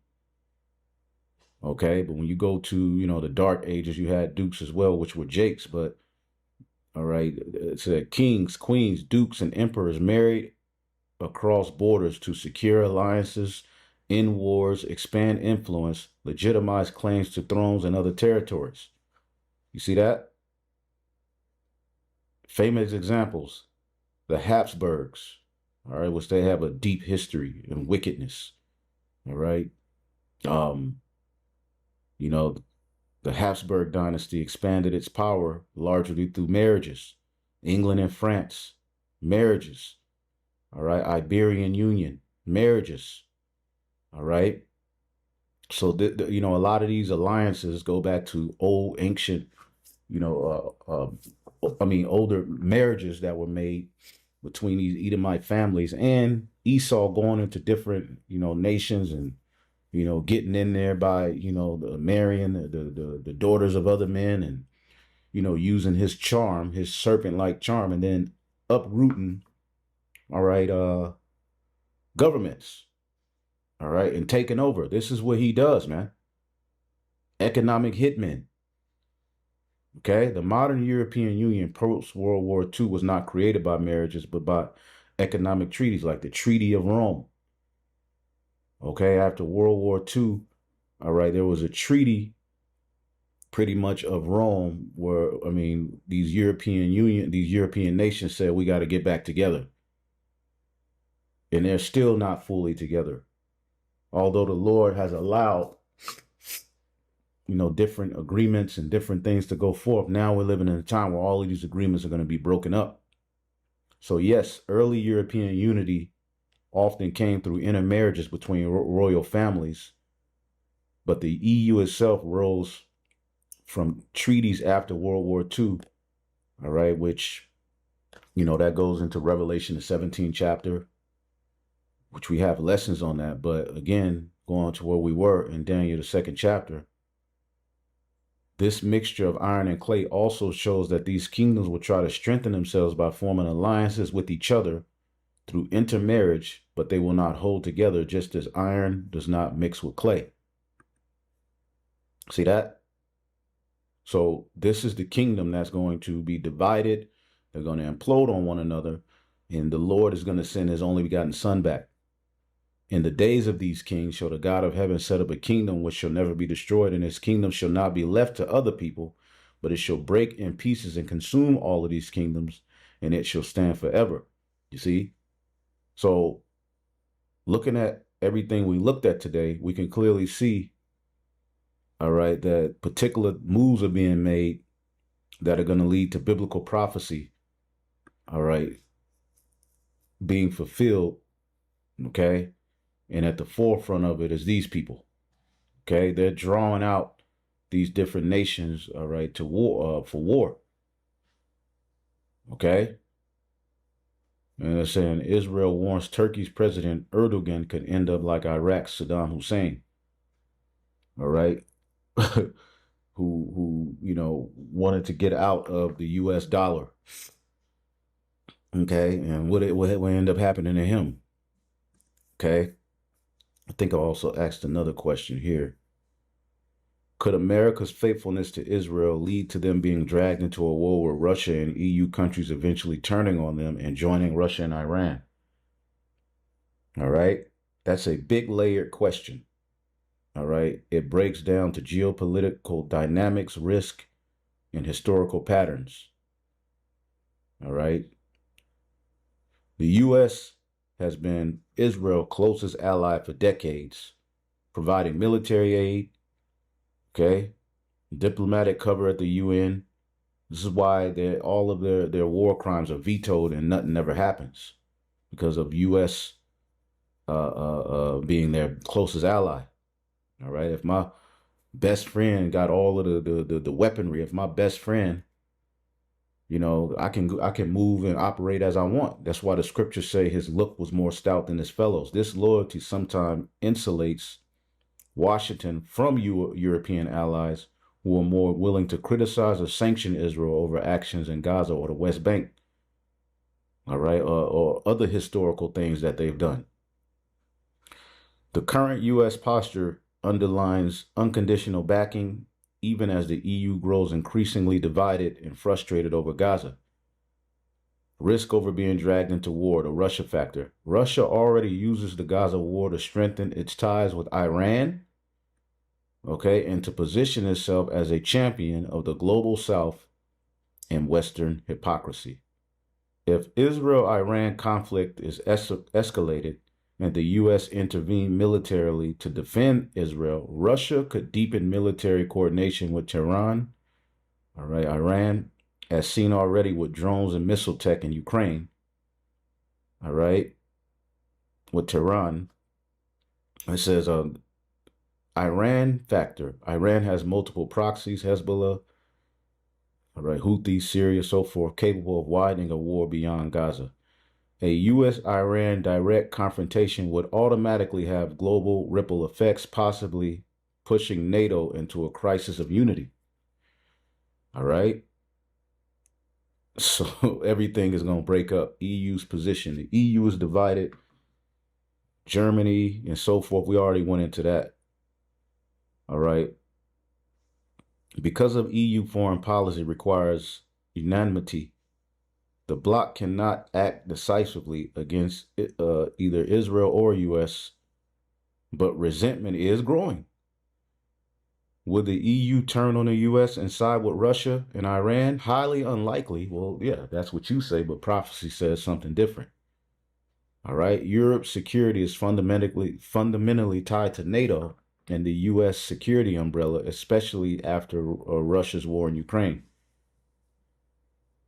Okay, but when you go to, the Dark Ages, you had dukes as well, which were Jakes. But all right, it said kings, queens, dukes, and emperors married across borders to secure alliances, end wars, expand influence, legitimize claims to thrones and other territories. You see that? Famous examples: the Habsburgs, all right, which they have a deep history in wickedness. All right. Um, you know, the Habsburg dynasty expanded its power largely through marriages. England and France, marriages. All right. Iberian Union, marriages. All right. So, a lot of these alliances go back to old, ancient, older marriages that were made between these Edomite families and Esau going into different, nations and, getting in there by, marrying the daughters of other men and, using his charm, his serpent-like charm, and then uprooting, all right, governments, all right, and taking over. This is what he does, man. Economic hitmen. Okay, the modern European Union post World War II was not created by marriages, but by economic treaties like the Treaty of Rome. Okay, after World War II, all right, there was a treaty pretty much of Rome where, these European nations said we got to get back together. And they're still not fully together. Although the Lord has allowed different agreements and different things to go forth. Now we're living in a time where all of these agreements are going to be broken up. So yes, early European unity often came through intermarriages between royal families, but the EU itself rose from treaties after World War II, all right, which, that goes into Revelation, the 17th chapter, which we have lessons on that. But again, going to where we were in Daniel, the 2nd chapter, this mixture of iron and clay also shows that these kingdoms will try to strengthen themselves by forming alliances with each other through intermarriage, but they will not hold together, just as iron does not mix with clay. See that? So this is the kingdom that's going to be divided. They're going to implode on one another, and the Lord is going to send his only begotten son back. In the days of these kings shall the God of heaven set up a kingdom which shall never be destroyed, and his kingdom shall not be left to other people, but it shall break in pieces and consume all of these kingdoms, and it shall stand forever. You see? So looking at everything we looked at today, we can clearly see, all right, that particular moves are being made that are going to lead to biblical prophecy, all right, being fulfilled, okay? And at the forefront of it is these people, okay? They're drawing out these different nations, all right, to war, for war, okay? And they're saying Israel warns Turkey's president Erdogan could end up like Iraq's Saddam Hussein, all right? who wanted to get out of the U.S. dollar, okay? And what end up happening to him, okay? I think I also asked another question here. Could America's faithfulness to Israel lead to them being dragged into a war with Russia and EU countries eventually turning on them and joining Russia and Iran? All right. That's a big layered question. All right. It breaks down to geopolitical dynamics, risk, and historical patterns. All right. The U.S. has been Israel's closest ally for decades, providing military aid, okay, diplomatic cover at the UN. This is why all of their war crimes are vetoed and nothing ever happens, because of U.S. Being their closest ally. All right. If my best friend got all of the weaponry, if my best friend, I can move and operate as I want. That's why the scriptures say his look was more stout than his fellows. This loyalty sometimes insulates Washington from European allies who are more willing to criticize or sanction Israel over actions in Gaza or the West Bank. All right, or other historical things that they've done. The current U.S. posture underlines unconditional backing, even as the EU grows increasingly divided and frustrated over Gaza. Risk over being dragged into war, the Russia factor. Russia already uses the Gaza war to strengthen its ties with Iran, okay, and to position itself as a champion of the global South and Western hypocrisy. If Israel-Iran conflict is escalated and the U.S. intervened militarily to defend Israel, Russia could deepen military coordination with Tehran, all right, Iran, as seen already with drones and missile tech in Ukraine, all right, with Tehran. It says Iran factor. Iran has multiple proxies, Hezbollah, all right, Houthis, Syria, so forth, capable of widening a war beyond Gaza. A U.S.-Iran direct confrontation would automatically have global ripple effects, possibly pushing NATO into a crisis of unity. All right? So everything is going to break up. EU's position. The EU is divided. Germany and so forth. We already went into that. All right? Because of EU foreign policy requires unanimity, the bloc cannot act decisively against either Israel or U.S., but resentment is growing. Would the EU turn on the U.S. and side with Russia and Iran? Highly unlikely. Well, yeah, that's what you say, but prophecy says something different. All right. Europe's security is fundamentally tied to NATO and the U.S. security umbrella, especially after Russia's war in Ukraine.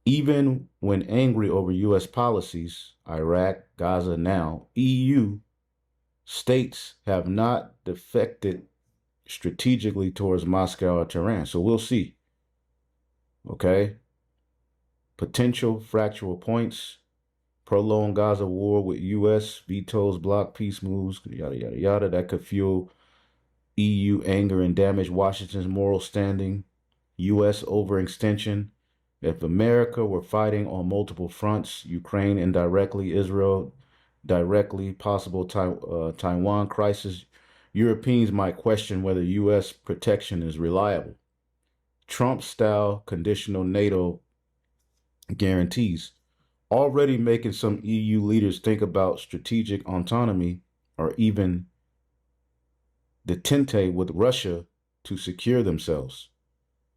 Even when angry over U.S. policies, Iraq, Gaza now, EU states have not defected strategically towards Moscow or Tehran. So we'll see. Okay. Potential fractural points. Prolonged Gaza war with U.S. vetoes, block peace moves, yada, yada, yada. That could fuel EU anger and damage Washington's moral standing. U.S. overextension. If America were fighting on multiple fronts, Ukraine indirectly, Israel directly, possible Taiwan crisis, Europeans might question whether U.S. protection is reliable. Trump-style conditional NATO guarantees, already making some EU leaders think about strategic autonomy or even detente with Russia to secure themselves.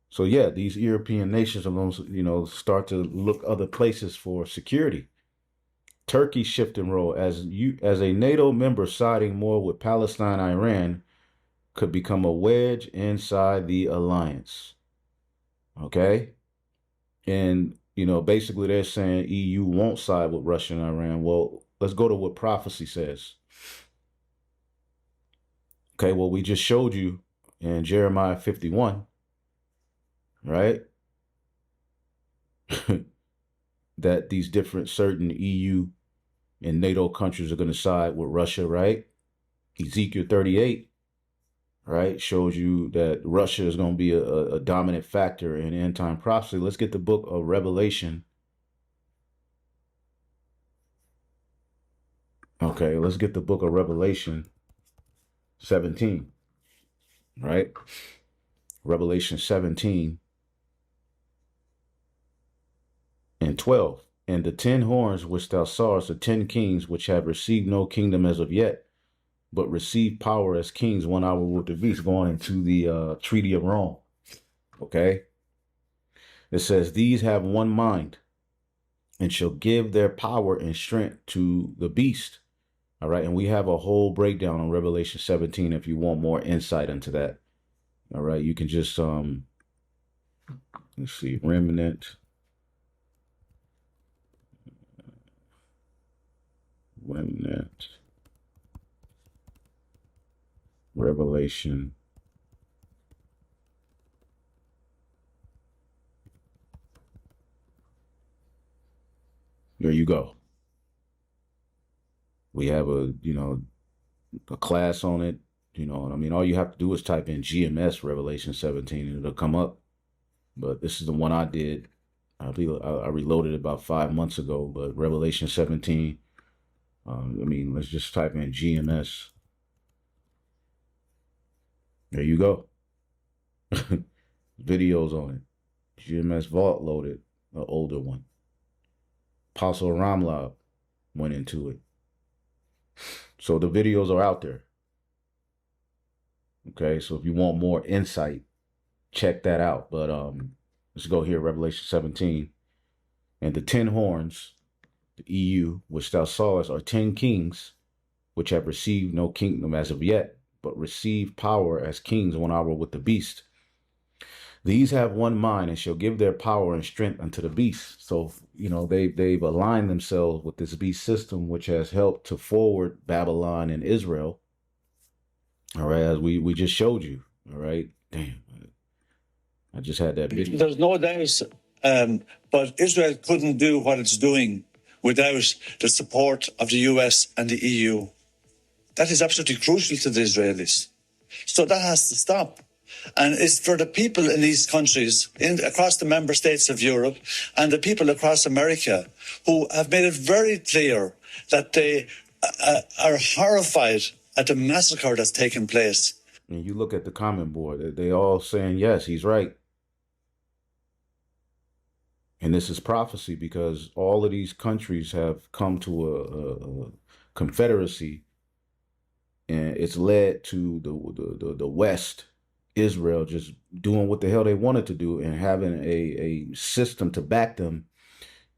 So yeah, these European nations are going to, start to look other places for security. Turkey shifting role as a NATO member siding more with Palestine, Iran could become a wedge inside the alliance. Okay? And, basically they're saying EU won't side with Russia and Iran. Well, let's go to what prophecy says. Okay, well, we just showed you in Jeremiah 51, right? That these different certain EU and NATO countries are going to side with Russia, right? Ezekiel 38, right, shows you that Russia is going to be a dominant factor in end time prophecy. Let's get the book of Revelation. Okay, let's get the book of Revelation 17, right? Revelation 17 and 12. And the 10 horns which thou sawest are 10 kings which have received no kingdom as of yet, but receive power as kings 1 hour with the beast, going into the Treaty of Rome. Okay. It says, these have one mind and shall give their power and strength to the beast, All right. And we have a whole breakdown on Revelation 17 if you want more insight into that. All right. You can just, let's see, remnant, Revelation. There you go. We have a class on it. I mean, all you have to do is type in GMS Revelation 17 and it'll come up. But this is the one I did. I reloaded it about 5 months ago, but Revelation 17. I mean, let's just type in GMS. There you go. Videos on it. GMS Vault loaded, an older one. Apostle Ramlab went into it. So the videos are out there. Okay, so if you want more insight, check that out. But let's go here, Revelation 17. And the 10 horns, the EU, which thou sawest, are 10 kings, which have received no kingdom as of yet, but receive power as kings 1 hour with the beast. These have one mind and shall give their power and strength unto the beast. So, they've aligned themselves with this beast system, which has helped to forward Babylon and Israel. All right, as we just showed you. All right, damn. I just had that video. There's no doubt, but Israel couldn't do what it's doing without the support of the US and the EU. That is absolutely crucial to the Israelis. So that has to stop. And it's for the people in these countries, across the member states of Europe, and the people across America, who have made it very clear that they are horrified at the massacre that's taken place. And you look at the comment board, they all saying, yes, he's right. And this is prophecy because all of these countries have come to a confederacy, and it's led to the West, Israel, just doing what the hell they wanted to do and having a system to back them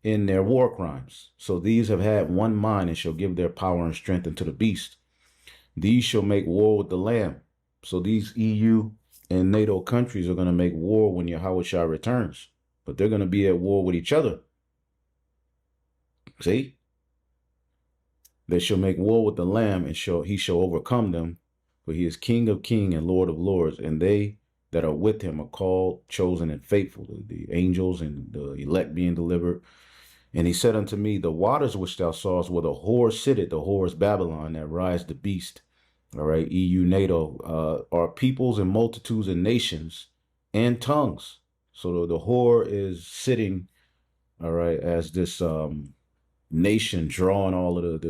in their war crimes. So these have had one mind and shall give their power and strength unto the beast. These shall make war with the Lamb. So these EU and NATO countries are going to make war when Yahweh returns. But they're going to be at war with each other. See? They shall make war with the Lamb, and he shall overcome them. For he is King of kings and Lord of lords, and they that are with him are called, chosen, and faithful, the angels and the elect being delivered. And he said unto me, the waters which thou sawest where the whore sitteth, the whore is Babylon, that rise the beast. All right, EU, NATO, are peoples and multitudes and nations and tongues. So the whore is sitting, all right, as this nation drawing all of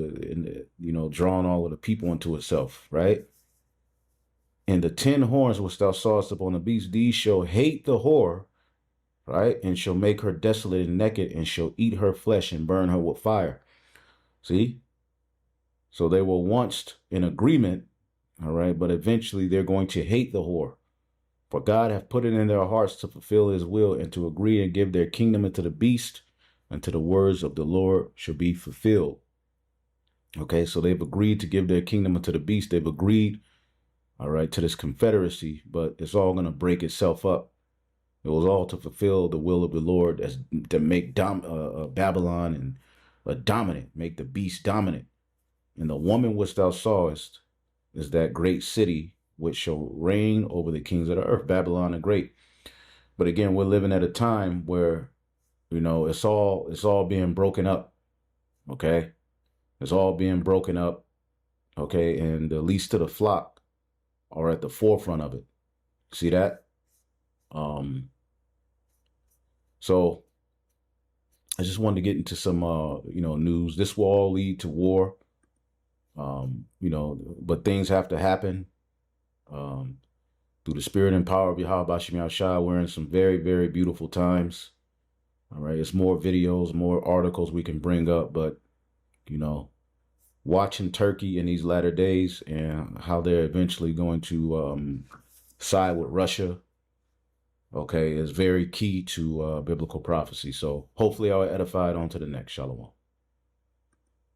drawing all of the people into itself, right? And the 10 horns which thou sawest upon the beast, these shall hate the whore, right? And shall make her desolate and naked, and shall eat her flesh and burn her with fire. See? So they were once in agreement, all right, but eventually they're going to hate the whore. For God hath put it in their hearts to fulfill his will and to agree and give their kingdom into the beast, until the words of the Lord shall be fulfilled. Okay, so they've agreed to give their kingdom into the beast. They've agreed, all right, to this confederacy, but it's all going to break itself up. It was all to fulfill the will of the Lord, as to make Babylon and dominant, make the beast dominant. And the woman which thou sawest is that great city which shall reign over the kings of the earth, Babylon the Great. But again, we're living at a time where, it's all being broken up. Okay, it's all being broken up. Okay, and the least of the flock are at the forefront of it. See that? So I just wanted to get into some, news. This will all lead to war. But things have to happen. Through the spirit and power of Yahweh Bashim Yahushua, we're in some very, very beautiful times. All right, it's more videos, more articles we can bring up, but, watching Turkey in these latter days and how they're eventually going to side with Russia, okay, is very key to biblical prophecy. So hopefully I'll edify it on to the next. Shalom.